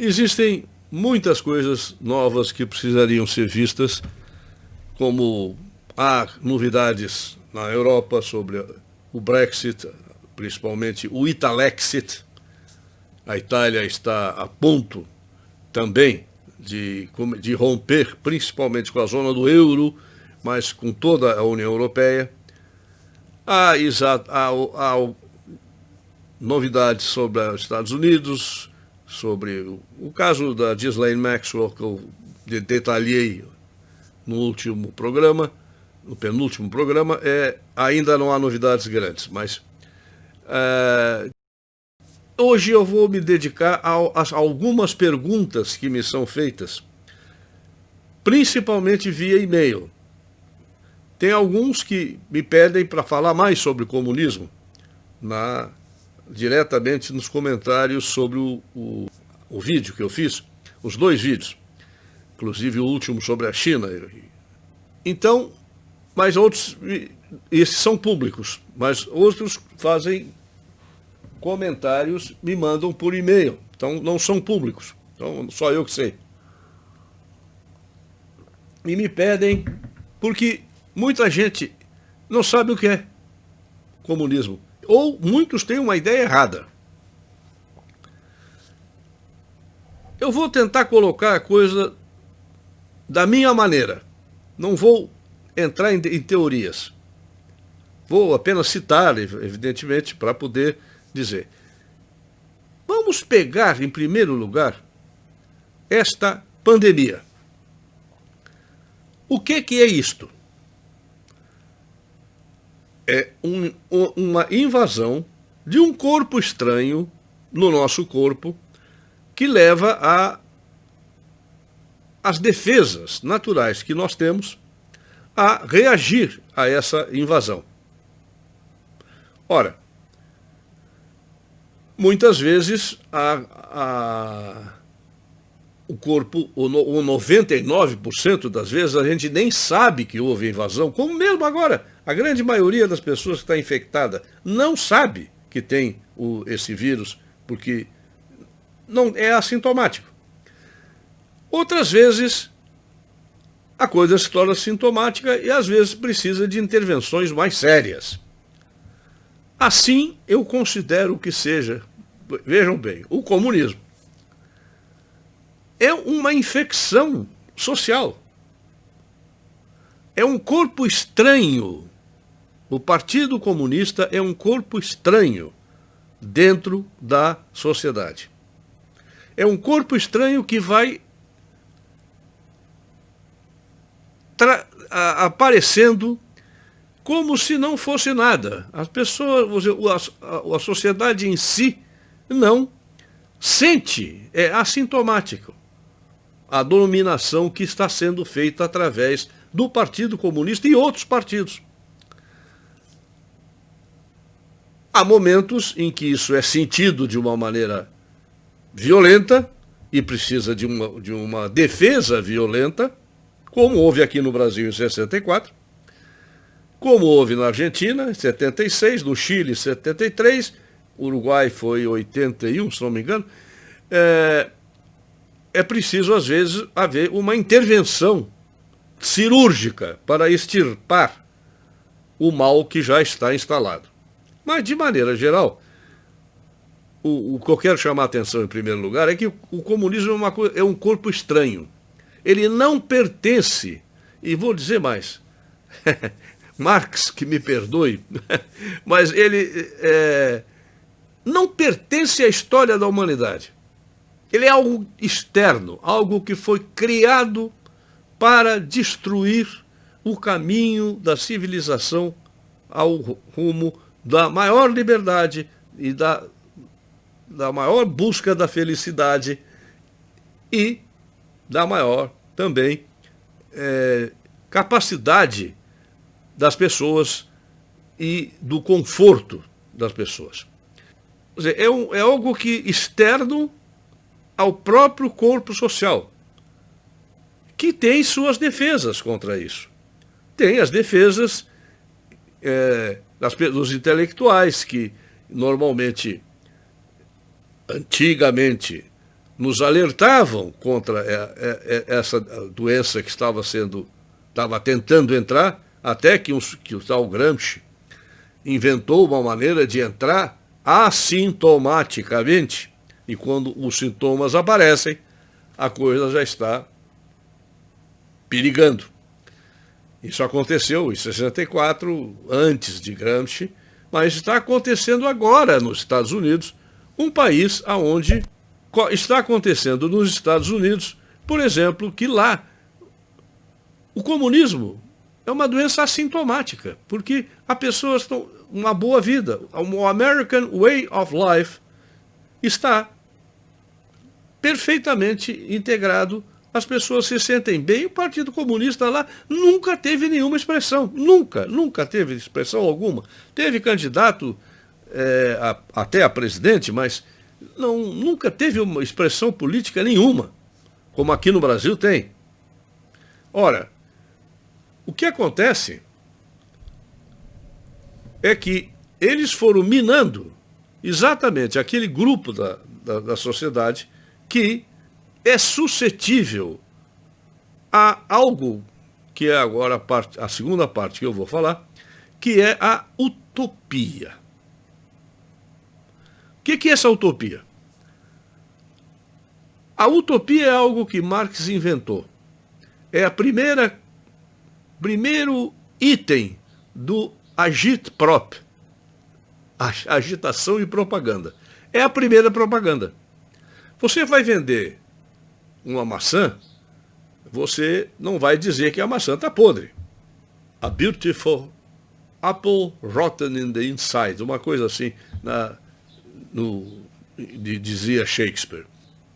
Existem muitas coisas novas que precisariam ser vistas, como há novidades na Europa sobre o Brexit, principalmente o Italexit. A Itália está a ponto também de romper, principalmente com a zona do euro, mas com toda a União Europeia. Há novidades sobre os Estados Unidos, sobre o caso da Ghislaine Maxwell, que eu detalhei no último programa, no penúltimo programa. Ainda não há novidades grandes, mas hoje eu vou me dedicar a algumas perguntas que me são feitas, principalmente via e-mail. Tem alguns que me pedem para falar mais sobre comunismo, diretamente nos comentários sobre o vídeo que eu fiz, os 2 vídeos, inclusive o último sobre a China. Então, mas outros, esses são públicos, mas outros fazem comentários, me mandam por e-mail, então não são públicos, então só eu que sei. E me pedem, porque muita gente não sabe o que é comunismo, ou muitos têm uma ideia errada. Eu vou tentar colocar a coisa da minha maneira, não vou entrar em teorias, vou apenas citar, evidentemente, para poder dizer. Vamos pegar, em primeiro lugar, esta pandemia. O que é isto? É uma invasão de um corpo estranho no nosso corpo, que leva às defesas naturais que nós temos a reagir a essa invasão. Ora, muitas vezes o corpo, ou 99% das vezes, a gente nem sabe que houve invasão, como mesmo agora. A grande maioria das pessoas que está infectada não sabe que tem esse vírus, porque não é assintomático. Outras vezes, a coisa se torna sintomática e às vezes precisa de intervenções mais sérias. Assim, eu considero que seja, vejam bem, o comunismo é uma infecção social. É um corpo estranho. O Partido Comunista é um corpo estranho dentro da sociedade. É um corpo estranho que vai aparecendo como se não fosse nada. As pessoas, a sociedade em si não sente, é assintomático a dominação que está sendo feita através do Partido Comunista e outros partidos. Há momentos em que isso é sentido de uma maneira violenta e precisa de uma defesa violenta, como houve aqui no Brasil em 64, como houve na Argentina em 76, no Chile em 73, Uruguai foi em 81, se não me engano. É preciso, às vezes, haver uma intervenção cirúrgica para extirpar o mal que já está instalado. Mas, de maneira geral, o que eu quero chamar a atenção, em primeiro lugar, é que o comunismo é um corpo estranho. Ele não pertence, e vou dizer mais, Marx, que me perdoe, mas ele não pertence à história da humanidade. Ele é algo externo, algo que foi criado para destruir o caminho da civilização ao rumo da maior liberdade e da maior busca da felicidade e da maior também capacidade das pessoas e do conforto das pessoas. Quer dizer, é algo que externo ao próprio corpo social, que tem suas defesas contra isso. Tem as defesas dos intelectuais, que normalmente, antigamente, nos alertavam contra essa doença que estava tentando entrar, até que o tal Gramsci inventou uma maneira de entrar assintomaticamente, e quando os sintomas aparecem, a coisa já está perigando. Isso aconteceu em 64, antes de Gramsci, mas está acontecendo agora nos Estados Unidos, um país onde está acontecendo nos Estados Unidos, por exemplo, que lá o comunismo é uma doença assintomática, porque as pessoas estão uma boa vida. O American Way of Life está perfeitamente integrado. As pessoas se sentem bem. O Partido Comunista lá nunca teve nenhuma expressão. Nunca teve expressão alguma. Teve candidato até a presidente, mas nunca teve uma expressão política nenhuma, como aqui no Brasil tem. Ora, o que acontece é que eles foram minando exatamente aquele grupo da sociedade que é suscetível a algo que é agora a segunda parte que eu vou falar, que é a utopia. O que é essa utopia? A utopia é algo que Marx inventou. É primeiro item do agitprop, agitação e propaganda. É a primeira propaganda. Você vai vender uma maçã, você não vai dizer que a maçã está podre. A beautiful apple rotten in the inside, uma coisa assim, dizia Shakespeare.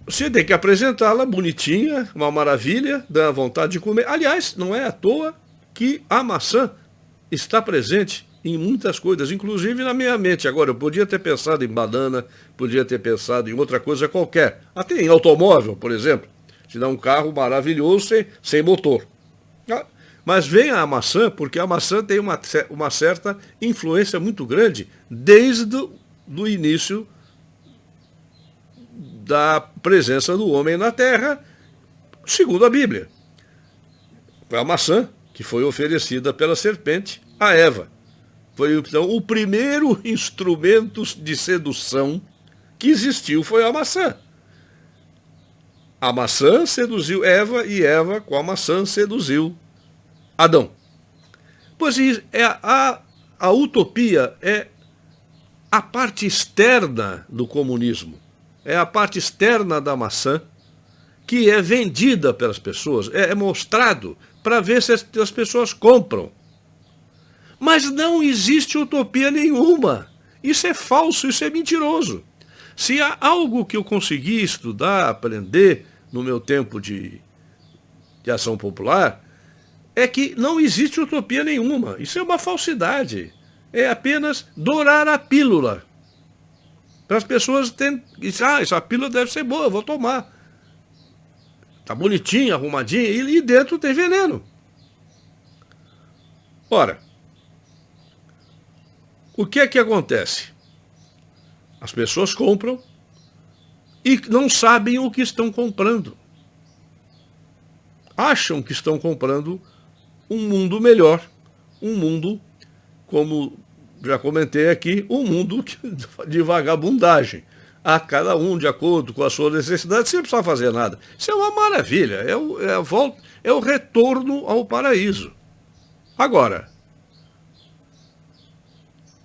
Você tem que apresentá-la bonitinha, uma maravilha, dá vontade de comer. Aliás, não é à toa que a maçã está presente em muitas coisas, inclusive na minha mente. Agora, eu podia ter pensado em banana, podia ter pensado em outra coisa qualquer. Até em automóvel, por exemplo. Te dá um carro maravilhoso sem motor. Mas vem a maçã, porque a maçã tem uma certa influência muito grande desde o início da presença do homem na Terra, segundo a Bíblia. Foi a maçã que foi oferecida pela serpente a Eva. Foi, então, o primeiro instrumento de sedução que existiu foi a maçã. A maçã seduziu Eva e Eva, com a maçã, seduziu Adão. Pois a utopia é a parte externa do comunismo. É a parte externa da maçã que é vendida pelas pessoas, é mostrado para ver se as pessoas compram. Mas não existe utopia nenhuma. Isso é falso, isso é mentiroso. Se há algo que eu consegui estudar, aprender no meu tempo de ação popular, é que não existe utopia nenhuma. Isso é uma falsidade. É apenas dourar a pílula. Para as pessoas dizerem, essa pílula deve ser boa, eu vou tomar. Está bonitinha, arrumadinha, e dentro tem veneno. Ora, o que é que acontece? As pessoas compram e não sabem o que estão comprando. Acham que estão comprando um mundo melhor, um mundo, como já comentei aqui, um mundo de vagabundagem. A cada um de acordo com a sua necessidade, sem precisar fazer nada. Isso é uma maravilha, é o retorno ao paraíso. Agora,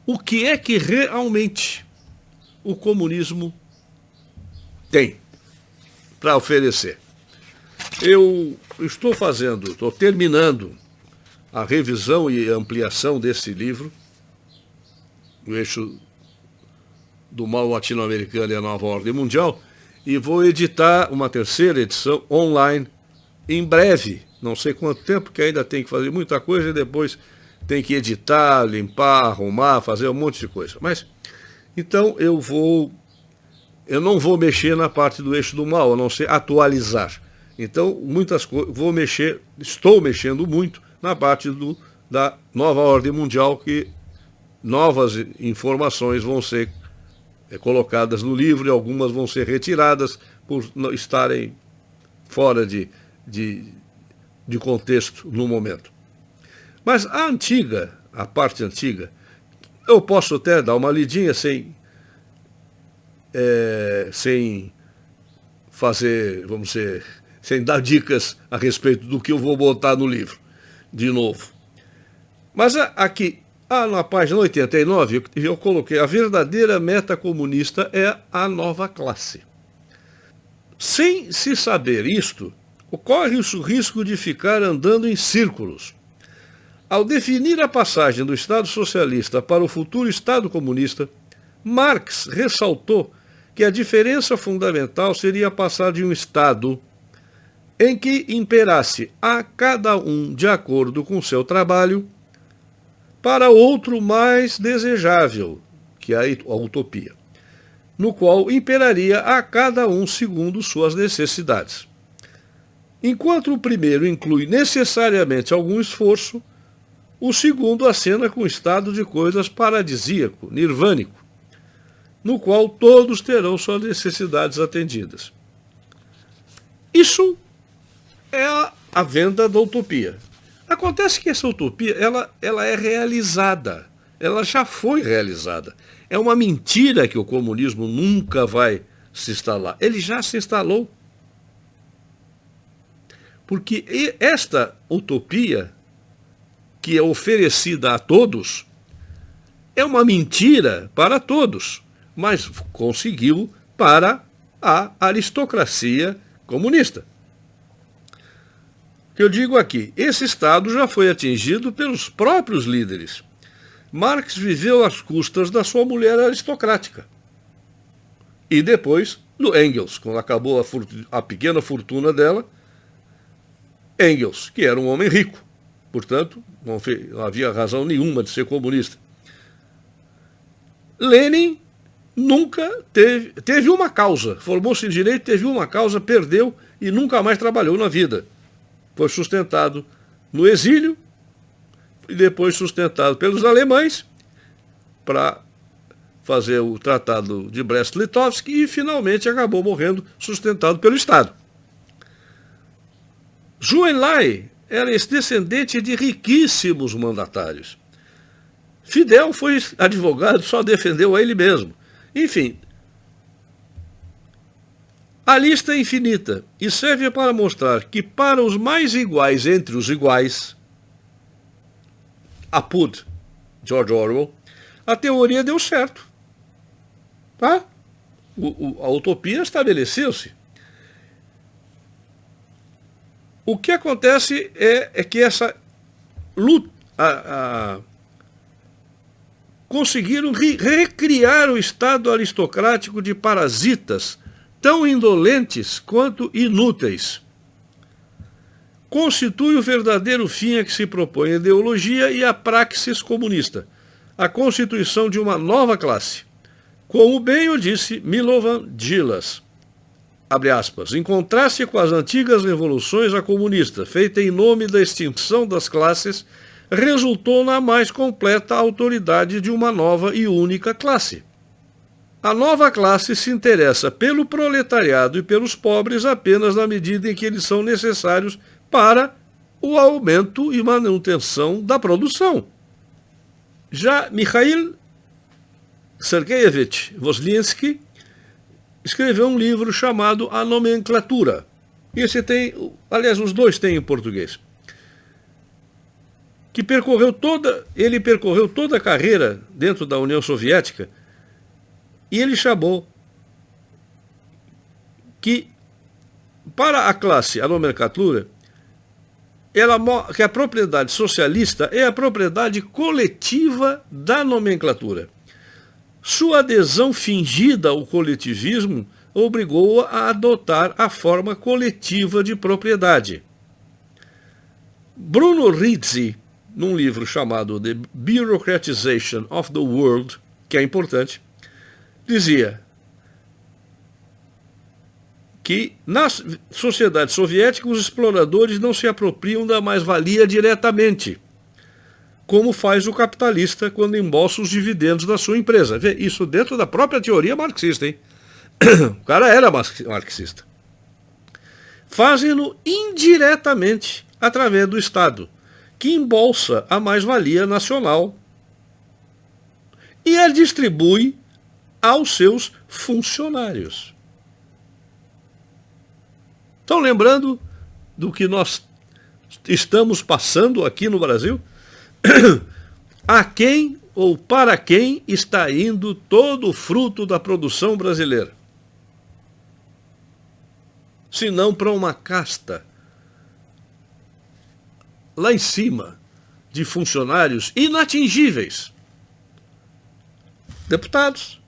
o que é que realmente o comunismo tem para oferecer? Eu estou terminando a revisão e ampliação desse livro, O Eixo do Mal Latino-Americano e a Nova Ordem Mundial, e vou editar uma terceira edição online em breve. Não sei quanto tempo, porque ainda tem que fazer muita coisa e depois tem que editar, limpar, arrumar, fazer um monte de coisa. Mas, então, eu não vou mexer na parte do Eixo do Mal, a não ser atualizar. Então, muitas coisas, estou mexendo muito na parte da Nova Ordem Mundial, que novas informações vão ser colocadas no livro e algumas vão ser retiradas por não estarem fora de contexto no momento. Mas a parte antiga, eu posso até dar uma lidinha sem fazer, vamos dizer, sem dar dicas a respeito do que eu vou botar no livro, de novo. Mas aqui, na página 89, eu coloquei: a verdadeira meta comunista é a nova classe. Sem se saber isto, ocorre-se o risco de ficar andando em círculos. Ao definir a passagem do Estado socialista para o futuro Estado comunista, Marx ressaltou que a diferença fundamental seria passar de um Estado em que imperasse a cada um de acordo com seu trabalho para outro mais desejável, que é a utopia, no qual imperaria a cada um segundo suas necessidades. Enquanto o primeiro inclui necessariamente algum esforço, o segundo acena com um estado de coisas paradisíaco, nirvânico, no qual todos terão suas necessidades atendidas. Isso é a venda da utopia. Acontece que essa utopia ela é realizada, ela já foi realizada. É uma mentira que o comunismo nunca vai se instalar. Ele já se instalou. Porque esta utopia, que é oferecida a todos, é uma mentira para todos, mas conseguiu para a aristocracia comunista. O que eu digo aqui, esse Estado já foi atingido pelos próprios líderes. Marx viveu às custas da sua mulher aristocrática. E depois do Engels, quando acabou a pequena fortuna dela, Engels, que era um homem rico, portanto, não havia razão nenhuma de ser comunista. Lenin nunca teve uma causa, formou-se em direito, teve uma causa, perdeu e nunca mais trabalhou na vida. Foi sustentado no exílio e depois sustentado pelos alemães para fazer o Tratado de Brest-Litovsk e finalmente acabou morrendo sustentado pelo Estado. Zhou Enlai era ex-descendente de riquíssimos mandatários. Fidel foi advogado, só defendeu a ele mesmo. Enfim, a lista é infinita e serve para mostrar que para os mais iguais entre os iguais, Apud, George Orwell, a teoria deu certo. Tá? A utopia estabeleceu-se. O que acontece é que essa luta, conseguiram recriar o Estado aristocrático de parasitas tão indolentes quanto inúteis. Constitui o verdadeiro fim a que se propõe a ideologia e a praxis comunista, a constituição de uma nova classe. Como bem o disse Milovan Djilas, abre aspas, em contraste com as antigas revoluções, a comunista, feita em nome da extinção das classes, resultou na mais completa autoridade de uma nova e única classe. A nova classe se interessa pelo proletariado e pelos pobres apenas na medida em que eles são necessários para o aumento e manutenção da produção. Já Mikhail Sergeyevich Voslinsky escreveu um livro chamado A Nomenclatura. Esse tem, aliás, os dois têm em português. Ele percorreu toda a carreira dentro da União Soviética e ele chamou que para a classe, a nomenclatura, que a propriedade socialista é a propriedade coletiva da nomenclatura. Sua adesão fingida ao coletivismo obrigou-a a adotar a forma coletiva de propriedade. Bruno Rizzi, num livro chamado The Bureaucratization of the World, que é importante, dizia que nas sociedades soviéticas os exploradores não se apropriam da mais-valia diretamente, como faz o capitalista quando embolsa os dividendos da sua empresa. Vê, isso dentro da própria teoria marxista, hein? O cara era marxista. Fazem-no indiretamente através do Estado, que embolsa a mais-valia nacional e a distribui aos seus funcionários. Estão lembrando do que nós estamos passando aqui no Brasil? A quem ou para quem está indo todo o fruto da produção brasileira? Se não para uma casta lá em cima de funcionários inatingíveis. Deputados,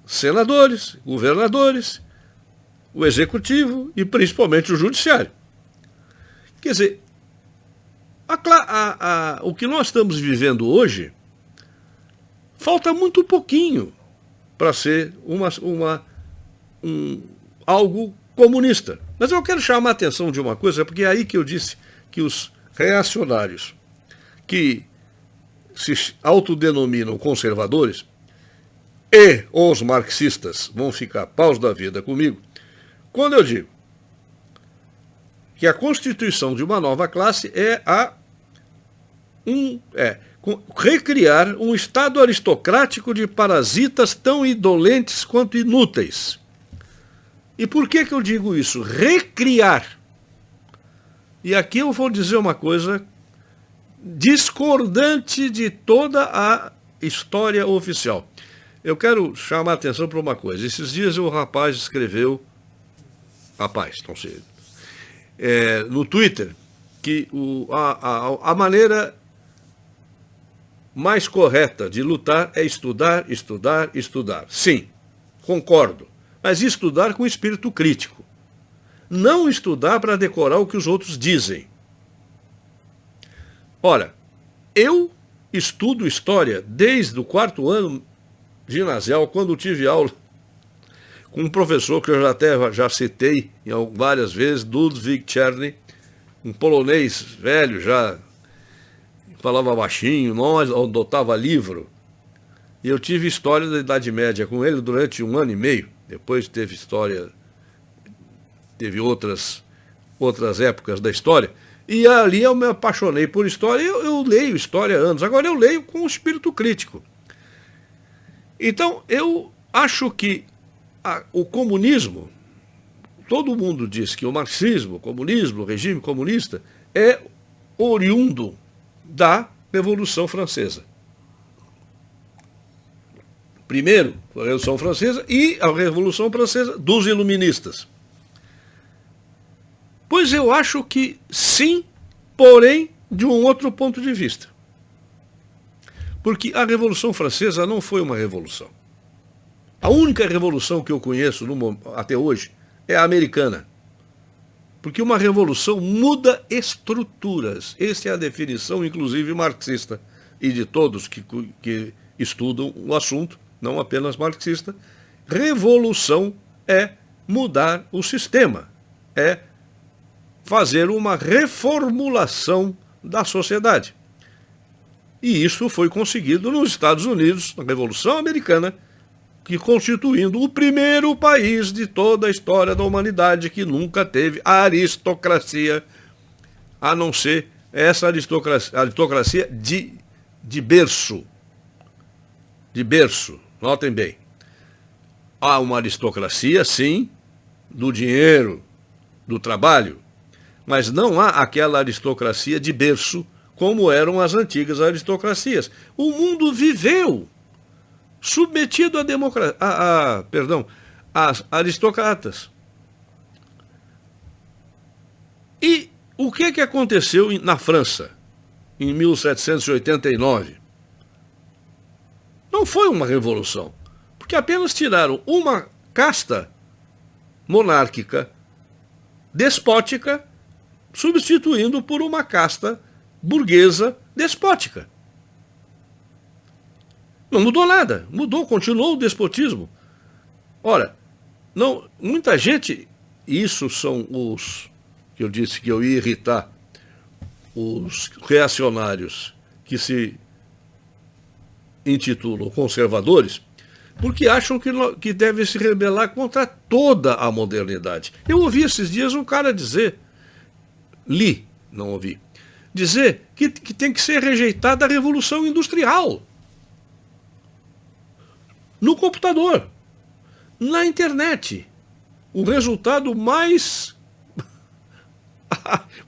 senadores, governadores, o executivo e principalmente o judiciário. Quer dizer, o que nós estamos vivendo hoje falta muito pouquinho para ser algo comunista. Mas eu quero chamar a atenção de uma coisa, porque é aí que eu disse que os reacionários que se autodenominam conservadores e os marxistas vão ficar paus da vida comigo, quando eu digo que a constituição de uma nova classe é recriar um Estado aristocrático de parasitas tão indolentes quanto inúteis. E por que eu digo isso? Recriar. E aqui eu vou dizer uma coisa discordante de toda a história oficial. Eu quero chamar a atenção para uma coisa. Esses dias o rapaz escreveu, não sei, no Twitter, que a maneira mais correta de lutar é estudar, estudar, estudar. Sim, concordo. Mas estudar com espírito crítico. Não estudar para decorar o que os outros dizem. Ora, eu estudo história desde o 4º ano ginasial, quando tive aula com um professor que eu já citei várias vezes, Ludwig Czerny, um polonês velho, já falava baixinho, não adotava livro. E eu tive história da Idade Média com ele durante 1 ano e meio. Depois teve outras épocas da história. E ali eu me apaixonei por história. Eu leio história há anos. Agora eu leio com espírito crítico. Então, eu acho que o comunismo, todo mundo diz que o marxismo, o comunismo, o regime comunista, é oriundo da Revolução Francesa. Primeiro, a Revolução Francesa e a Revolução Francesa dos Iluministas. Pois eu acho que sim, porém de um outro ponto de vista. Porque a Revolução Francesa não foi uma revolução. A única revolução que eu conheço até hoje é a americana. Porque uma revolução muda estruturas. Essa é a definição, inclusive, marxista. E de todos que estudam o assunto, não apenas marxista. Revolução é mudar o sistema. É fazer uma reformulação da sociedade. E isso foi conseguido nos Estados Unidos, na Revolução Americana, que constituindo o primeiro país de toda a história da humanidade que nunca teve aristocracia, a não ser essa aristocracia de berço. De berço, notem bem. Há uma aristocracia, sim, do dinheiro, do trabalho, mas não há aquela aristocracia de berço como eram as antigas aristocracias. O mundo viveu submetido às aristocratas. E o que aconteceu na França, em 1789? Não foi uma revolução, porque apenas tiraram uma casta monárquica, despótica, substituindo por uma casta burguesa despótica. Não mudou nada, continuou o despotismo. Ora, muita gente, isso são os que eu disse que eu ia irritar, os reacionários que se intitulam conservadores, porque acham que deve se rebelar contra toda a modernidade. Eu ouvi esses dias um cara dizer, não ouvi, dizer que tem que ser rejeitada a revolução industrial. No computador, na internet. O resultado mais,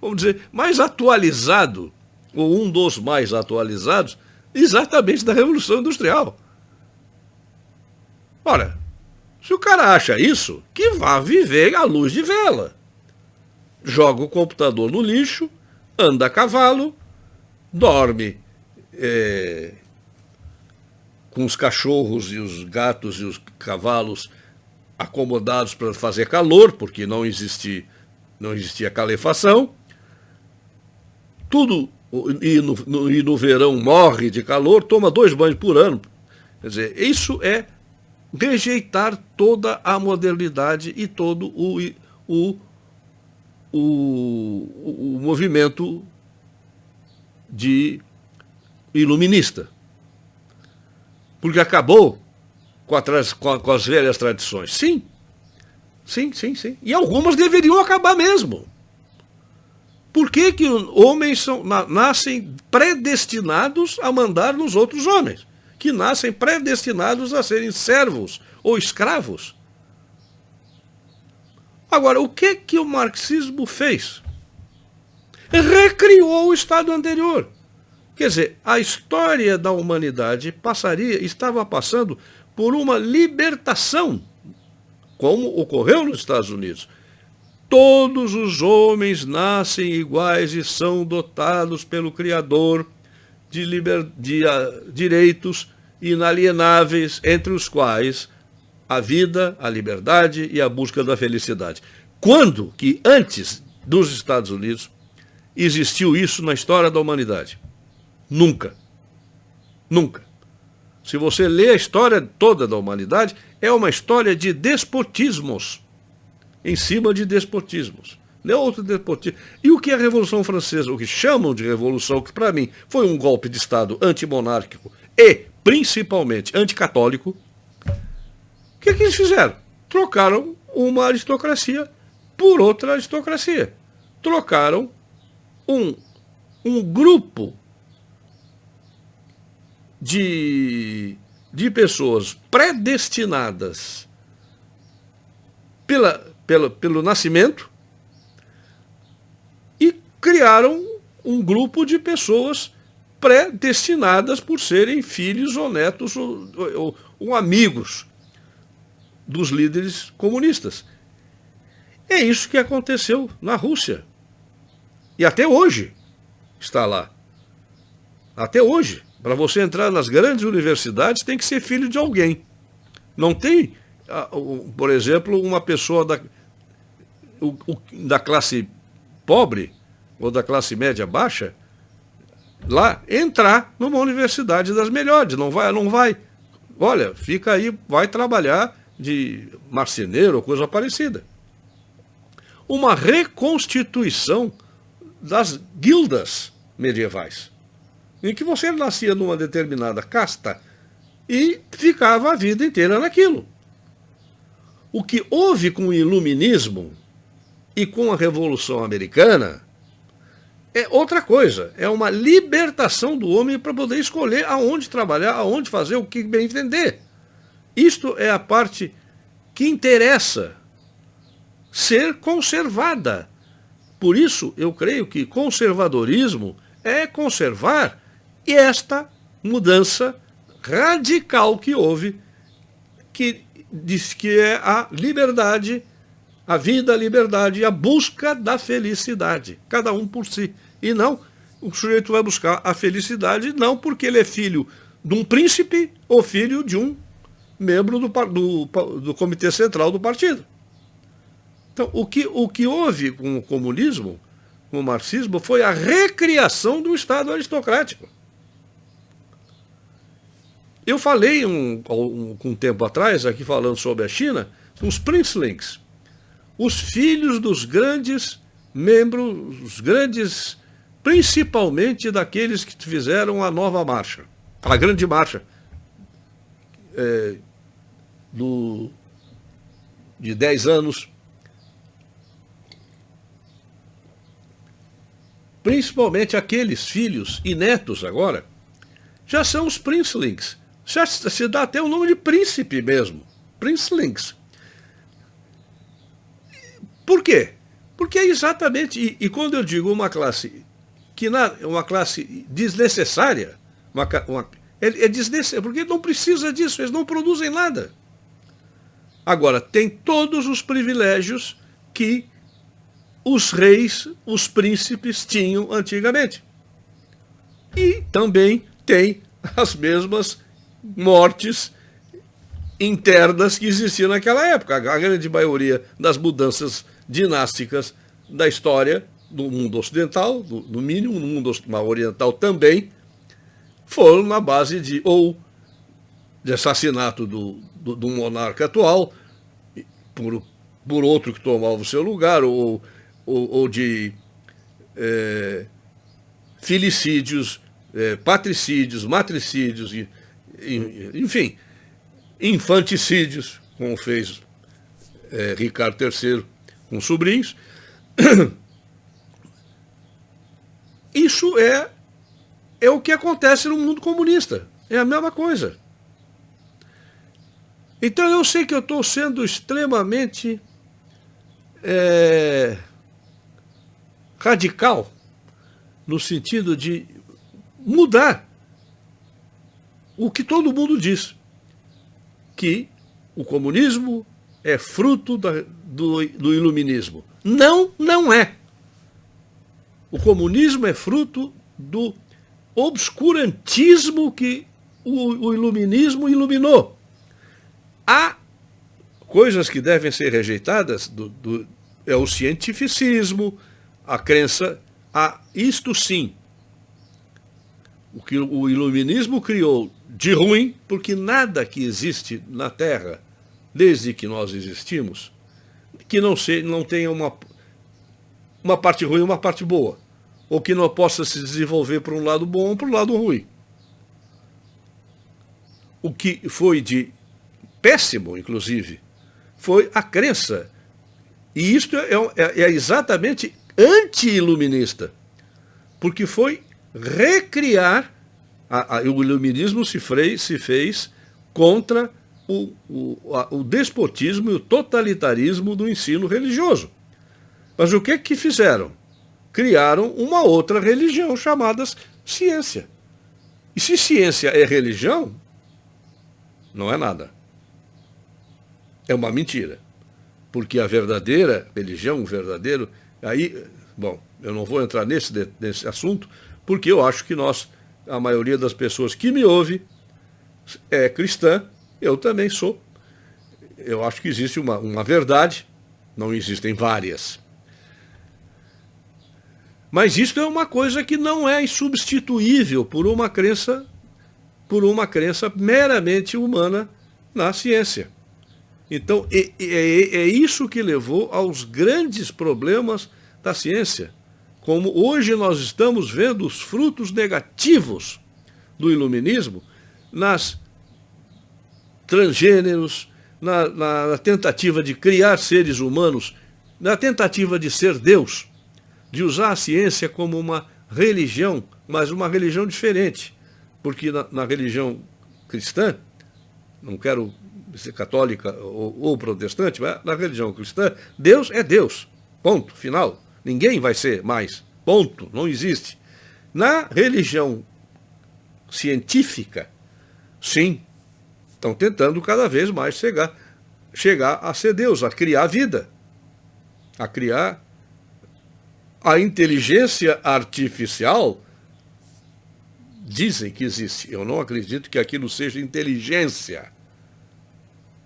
vamos dizer, mais atualizado, ou um dos mais atualizados, exatamente da Revolução Industrial. Ora, se o cara acha isso, que vá viver à luz de vela. Joga o computador no lixo, anda a cavalo, dorme com os cachorros e os gatos e os cavalos acomodados para fazer calor, porque não existia calefação. Tudo, e no verão morre de calor, toma 2 banhos por ano. Quer dizer, isso é rejeitar toda a modernidade e todo o movimento iluminista. Porque acabou com as velhas tradições. Sim. E algumas deveriam acabar mesmo. Por que homens nascem predestinados a mandar nos outros homens? Que nascem predestinados a serem servos ou escravos? Agora, o que o marxismo fez? Recriou o estado anterior. Quer dizer, a história da humanidade estava passando por uma libertação, como ocorreu nos Estados Unidos. Todos os homens nascem iguais e são dotados pelo Criador de direitos inalienáveis, entre os quais a vida, a liberdade e a busca da felicidade. Quando que antes dos Estados Unidos existiu isso na história da humanidade? Nunca. Se você lê a história toda da humanidade, é uma história de despotismos, em cima de despotismos. Não é outro despotismo. E o que é a Revolução Francesa, o que chamam de revolução, que para mim foi um golpe de Estado antimonárquico e principalmente anticatólico, o que eles fizeram? Trocaram uma aristocracia por outra aristocracia. Trocaram um grupo de pessoas predestinadas pelo nascimento e criaram um grupo de pessoas predestinadas por serem filhos ou netos ou amigos dos líderes comunistas. É isso que aconteceu na Rússia. E até hoje está lá. Até hoje. Para você entrar nas grandes universidades, tem que ser filho de alguém. Não tem, por exemplo, uma pessoa da classe pobre ou da classe média baixa lá entrar numa universidade das melhores. Não vai. Olha, fica aí, vai trabalhar de marceneiro ou coisa parecida. Uma reconstituição das guildas medievais, em que você nascia numa determinada casta e ficava a vida inteira naquilo. O que houve com o iluminismo e com a Revolução Americana é outra coisa. É uma libertação do homem para poder escolher aonde trabalhar, aonde fazer, o que bem entender. Isto é a parte que interessa ser conservada. Por isso, eu creio que conservadorismo é conservar esta mudança radical que houve, que diz que é a liberdade, a vida, a liberdade e a busca da felicidade, cada um por si. E não, o sujeito vai buscar a felicidade não porque ele é filho de um príncipe ou filho de um membro do comitê central do partido. Então, o que houve com o comunismo, com o marxismo, foi a recriação do Estado aristocrático. Eu falei um tempo atrás, aqui falando sobre a China, os princelings, os filhos dos grandes membros, principalmente daqueles que fizeram a nova marcha, a grande marcha de 10 anos. Principalmente aqueles filhos e netos agora, já são os princelings. Já se dá até o nome de príncipe mesmo. Princelings. Por quê? Porque é exatamente, e quando eu digo uma classe uma classe desnecessária, é desnecessária, porque não precisa disso, eles não produzem nada. Agora, tem todos os privilégios que os reis, os príncipes tinham antigamente. E também tem as mesmas mortes internas que existiam naquela época. A grande maioria das mudanças dinásticas da história do mundo ocidental, no mínimo, no mundo oriental também, foram na base de assassinato do monarca atual por outro que tomava o seu lugar, ou de filicídios, patricídios, matricídios, enfim, infanticídios, como fez Ricardo III com sobrinhos. Isso é o que acontece no mundo comunista. É a mesma coisa. Então eu sei que eu estou sendo extremamente radical, no sentido de mudar o que todo mundo diz, que o comunismo é fruto do iluminismo. Não, não é. O comunismo é fruto do obscurantismo que o iluminismo iluminou. Há coisas que devem ser rejeitadas, é o cientificismo, a crença, isto sim, o que o iluminismo criou de ruim, porque nada que existe na Terra, desde que nós existimos, que não tenha uma parte ruim e uma parte boa, ou que não possa se desenvolver para um lado bom ou para um lado ruim. O que foi de péssimo, inclusive, foi a crença. E isto é exatamente anti-iluminista, porque foi recriar, o iluminismo se fez contra o despotismo e o totalitarismo do ensino religioso. Mas o que fizeram? Criaram uma outra religião chamada ciência. E se ciência é religião, não é nada. É uma mentira. Porque a verdadeira religião, o verdadeiro... Aí, bom, eu não vou entrar nesse assunto, porque eu acho que a maioria das pessoas que me ouve é cristã, eu também sou. Eu acho que existe uma verdade, não existem várias. Mas isso é uma coisa que não é insubstituível por uma crença meramente humana na ciência. Então, é isso que levou aos grandes problemas da ciência. Como hoje nós estamos vendo os frutos negativos do iluminismo nas transgêneros, na tentativa de criar seres humanos, na tentativa de ser Deus, de usar a ciência como uma religião, mas uma religião diferente. Porque na religião cristã, não quero ser católica ou protestante, mas na religião cristã, Deus é Deus. Ponto, final. Ninguém vai ser mais. Ponto, não existe. Na religião científica, sim, estão tentando cada vez mais chegar a ser Deus, a criar vida, a criar a inteligência artificial. Dizem que existe. Eu não acredito que aquilo seja inteligência.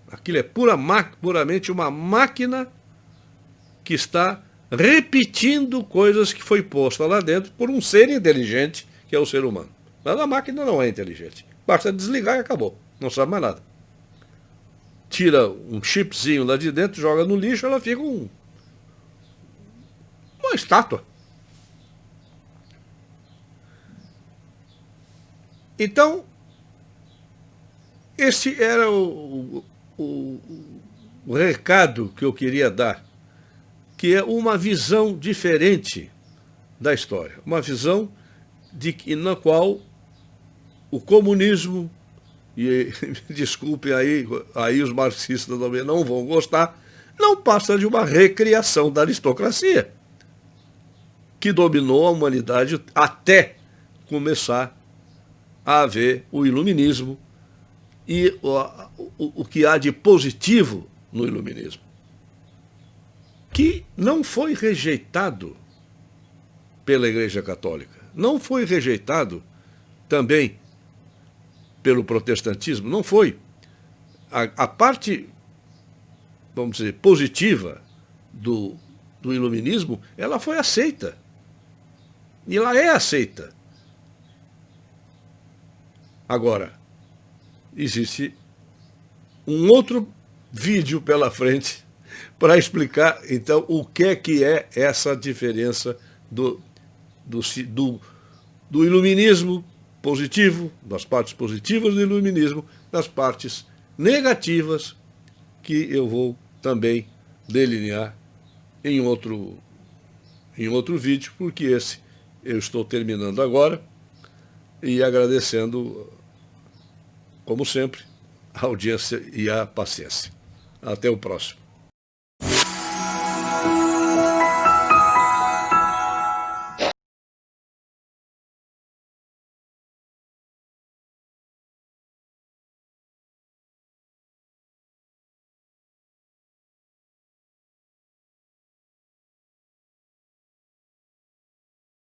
Aquilo é puramente uma máquina que está repetindo coisas que foi posta lá dentro por um ser inteligente, que é o ser humano. Mas a máquina não é inteligente. Basta desligar e acabou. Não sabe mais nada. Tira um chipzinho lá de dentro, joga no lixo, ela fica uma estátua. Então, esse era o, o recado que eu queria dar, que é uma visão diferente da história, uma visão na qual o comunismo, e desculpem aí os marxistas também não vão gostar, não passa de uma recriação da aristocracia, que dominou a humanidade até começar a haver o iluminismo e o que há de positivo no iluminismo, que não foi rejeitado pela Igreja Católica, não foi rejeitado também pelo protestantismo, não foi. A parte, vamos dizer, positiva do iluminismo, ela foi aceita. E ela é aceita. Agora, existe um outro vídeo pela frente para explicar, então, o que é essa diferença do iluminismo positivo, das partes positivas do iluminismo, das partes negativas, que eu vou também delinear em outro vídeo, porque esse eu estou terminando agora e agradecendo, como sempre, a audiência e a paciência. Até o próximo.